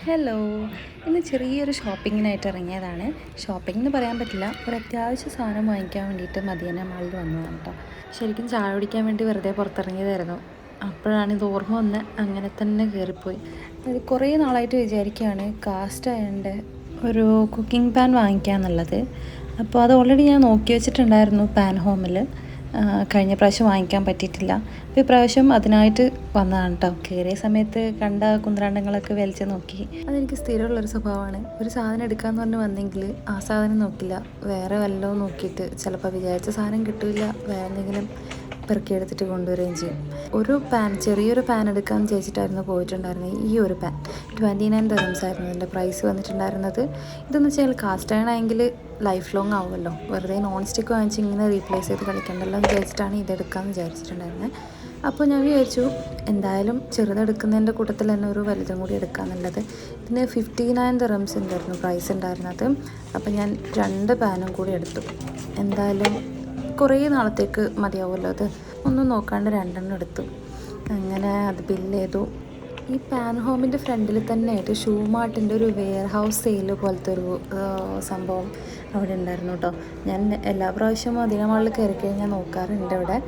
Hello. ഇന്ന് ചെറിയൊരു ഷോപ്പിങ്ങിനായിട്ട് ഇറങ്ങിയതാണ്. ഷോപ്പിംഗ് എന്ന് പറയാൻ പറ്റില്ല, ഒരു അത്യാവശ്യ സാധനം വാങ്ങിക്കാൻ വേണ്ടിയിട്ട് മദീന മാളിൽ വന്നതാണ് കേട്ടോ. ശരിക്കും ചായ കുടിക്കാൻ വേണ്ടി വെറുതെ പുറത്തിറങ്ങിയതായിരുന്നു. അപ്പോഴാണ് ഇത് ഓർമ്മ വന്ന് അങ്ങനെ തന്നെ കയറിപ്പോയി. അത് കുറേ നാളായിട്ട് വിചാരിക്കുകയാണ് കാസ്റ്റ് അയണിൻ്റെ ഒരു കുക്കിംഗ് പാൻ വാങ്ങിക്കാമെന്നുള്ളത്. അപ്പോൾ അത് ഓൾറെഡി ഞാൻ നോക്കി വെച്ചിട്ടുണ്ടായിരുന്നു പാൻ ഹോമിൽ. കഴിഞ്ഞ പ്രാവശ്യം വാങ്ങിക്കാൻ പറ്റിയിട്ടില്ല. അപ്പോൾ ഇപ്രാവശ്യം അതിനായിട്ട് വന്നതാണ് കേട്ടോ. കയറിയ സമയത്ത് കണ്ട കുന്ത്രാണ്ടങ്ങളൊക്കെ വലിച്ച് നോക്കി. അതെനിക്ക് സ്ഥിരമുള്ളൊരു സ്വഭാവമാണ്. ഒരു സാധനം എടുക്കാമെന്ന് പറഞ്ഞ് വന്നെങ്കിൽ ആ സാധനം നോക്കില്ല, വേറെ വല്ലതും നോക്കിയിട്ട് ചിലപ്പോൾ വിചാരിച്ച സാധനം കിട്ടില്ല, വേറെ എന്തെങ്കിലും പെറുക്കിയെടുത്തിട്ട് കൊണ്ടുവരികയും ചെയ്യും. ഒരു പാൻ, ചെറിയൊരു പാൻ എടുക്കാമെന്ന് ചോദിച്ചിട്ടായിരുന്നു പോയിട്ടുണ്ടായിരുന്നത്. ഈ ഒരു പാൻ 29 dirhams ആയിരുന്നു ഇതിൻ്റെ പ്രൈസ് വന്നിട്ടുണ്ടായിരുന്നത്. ഇതെന്ന് വെച്ചാൽ കാസ്റ്റ് അയൺ ആയെങ്കിൽ ലൈഫ് ലോങ് ആവുമല്ലോ, വെറുതെ നോൺ സ്റ്റിക്ക് വാങ്ങിച്ച് ഇങ്ങനെ റീപ്ലേസ് ചെയ്ത് കളിക്കണ്ടല്ലോ എന്ന് വിചാരിച്ചിട്ടാണ് ഇതെടുക്കാമെന്ന് വിചാരിച്ചിട്ടുണ്ടായിരുന്നത്. അപ്പോൾ ഞാൻ വിചാരിച്ചു എന്തായാലും ചെറുതെടുക്കുന്നതിൻ്റെ കൂട്ടത്തിൽ തന്നെ ഒരു വലുതും കൂടി എടുക്കാമെന്നുള്ളത്. ഇതിന് 59 dirhams ഉണ്ടായിരുന്നു പ്രൈസ് ഉണ്ടായിരുന്നത്. അപ്പോൾ ഞാൻ 2 പാനും കൂടി എടുത്തു. എന്തായാലും കുറേ നാളത്തേക്ക് മതിയാവുമല്ലോ, അത് ഒന്നും നോക്കാണ്ട് 2 എടുത്തു. അങ്ങനെ അത് ബില്ല് ചെയ്തു. ഈ പാൻ ഹോമിൻ്റെ ഫ്രണ്ടിൽ തന്നെ ആയിട്ട് ഷൂ മാർട്ടിൻ്റെ ഒരു വെയർ ഹൗസ് സെയിൽ പോലത്തെ ഒരു സംഭവം അവിടെ ഉണ്ടായിരുന്നു കേട്ടോ. ഞാൻ എല്ലാ പ്രാവശ്യവും മദീന മാളിൽ കയറി കഴിഞ്ഞാൽ നോക്കാറുണ്ട് അവിടെ.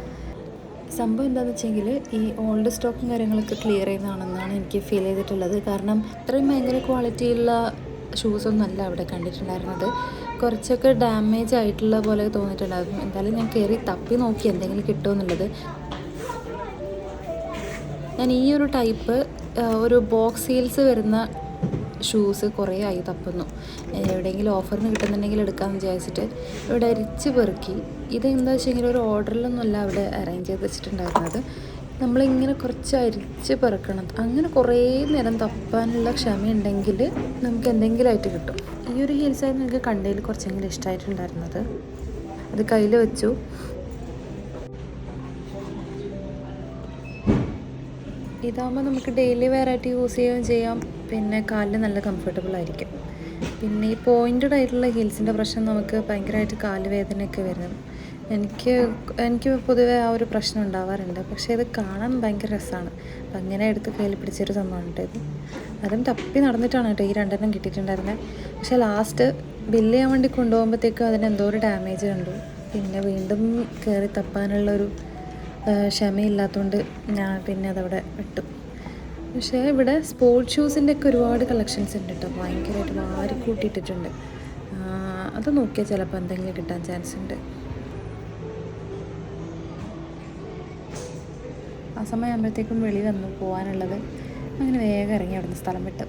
സംഭവം എന്താണെന്ന് വെച്ചെങ്കിൽ ഈ ഓൾഡ് സ്റ്റോക്കും കാര്യങ്ങളൊക്കെ ക്ലിയർ ചെയ്യുന്നതാണെന്നാണ് എനിക്ക് ഫീൽ ചെയ്തിട്ടുള്ളത്. കാരണം ഇത്രയും ഭയങ്കര ക്വാളിറ്റിയുള്ള ഷൂസൊന്നും അല്ല അവിടെ കണ്ടിട്ടുണ്ടായിരുന്നത്. കുറച്ചൊക്കെ ഡാമേജ് ആയിട്ടുള്ള പോലെ തോന്നിയിട്ടുണ്ടായിരുന്നു. എന്തായാലും ഞാൻ കയറി തപ്പി നോക്കി എന്തെങ്കിലും കിട്ടുമെന്നുള്ളത്. ഞാൻ ഈ ഒരു ടൈപ്പ് ഒരു ബോക്സ് ഹീൽസ് വരുന്ന ഷൂസ് കുറേ ആയി തപ്പുന്നു. എവിടെയെങ്കിലും ഓഫറിന് കിട്ടുന്നുണ്ടെങ്കിൽ എടുക്കാമെന്ന് വിചാരിച്ചിട്ട് ഇവിടെ അരിച്ച് പെറുക്കി. ഇതെന്താ വെച്ചെങ്കിൽ ഒരു ഓർഡറിലൊന്നുമല്ല അവിടെ അറേഞ്ച് ചെയ്ത് വെച്ചിട്ടുണ്ടായിരുന്നത്. നമ്മളിങ്ങനെ കുറച്ച് അരിച്ച് പെറുക്കണം. അങ്ങനെ കുറേ നേരം തപ്പാനുള്ള ക്ഷമയുണ്ടെങ്കിൽ നമുക്ക് എന്തെങ്കിലുമായിട്ട് കിട്ടും. ഈ ഒരു ഹീൽസായിരുന്നു എനിക്ക് കണ്ടതിൽ കുറച്ചെങ്കിലും ഇഷ്ടമായിട്ടുണ്ടായിരുന്നത്. അത് കയ്യിൽ വെച്ചു. ഇതാകുമ്പോൾ നമുക്ക് ഡെയിലി വെയറായിട്ട് യൂസ് ചെയ്യുകയും ചെയ്യാം. പിന്നെ കാലിൽ നല്ല കംഫർട്ടബിൾ ആയിരിക്കും. പിന്നെ ഈ പോയിൻറ്റഡ് ആയിട്ടുള്ള ഹീൽസിൻ്റെ പ്രശ്നം നമുക്ക് ഭയങ്കരമായിട്ട് കാല് വേദനയൊക്കെ വരും. എനിക്ക് പൊതുവേ ആ ഒരു പ്രശ്നം ഉണ്ടാവാറുണ്ട്. പക്ഷേ ഇത് കാണാൻ ഭയങ്കര രസമാണ്. അപ്പം അങ്ങനെ എടുത്ത് കയ്യിൽ പിടിച്ചൊരു സംഭവമാണ് കേട്ടോ ഇത്. അതും തപ്പി നടന്നിട്ടാണ് കേട്ടോ ഈ 2 കിട്ടിയിട്ടുണ്ടായിരുന്നത്. പക്ഷേ ലാസ്റ്റ് ബില്ല് ചെയ്യാൻ വേണ്ടി കൊണ്ടുപോകുമ്പോഴത്തേക്കും അതിന് എന്തോ ഒരു ഡാമേജ് കണ്ടു. പിന്നെ വീണ്ടും കയറി തപ്പാനുള്ളൊരു ക്ഷമയില്ലാത്തതുകൊണ്ട് ഞാൻ പിന്നെ അതവിടെ വിട്ടു. പക്ഷേ ഇവിടെ സ്പോർട്സ് ഷൂസിൻ്റെ ഒക്കെ ഒരുപാട് കളക്ഷൻസ് ഉണ്ട് കേട്ടോ. ഭയങ്കരമായിട്ട് വാരി കൂട്ടിയിട്ടിട്ടുണ്ട്. അത് നോക്കിയാൽ ചിലപ്പോൾ എന്തെങ്കിലും കിട്ടാൻ ചാൻസ് ഉണ്ട്. ആ സമയമാകുമ്പോഴത്തേക്കും വെളി വന്നു പോകാനുള്ളത്. അങ്ങനെ വേഗം ഇറങ്ങി അവിടുന്ന് സ്ഥലം വിട്ടു.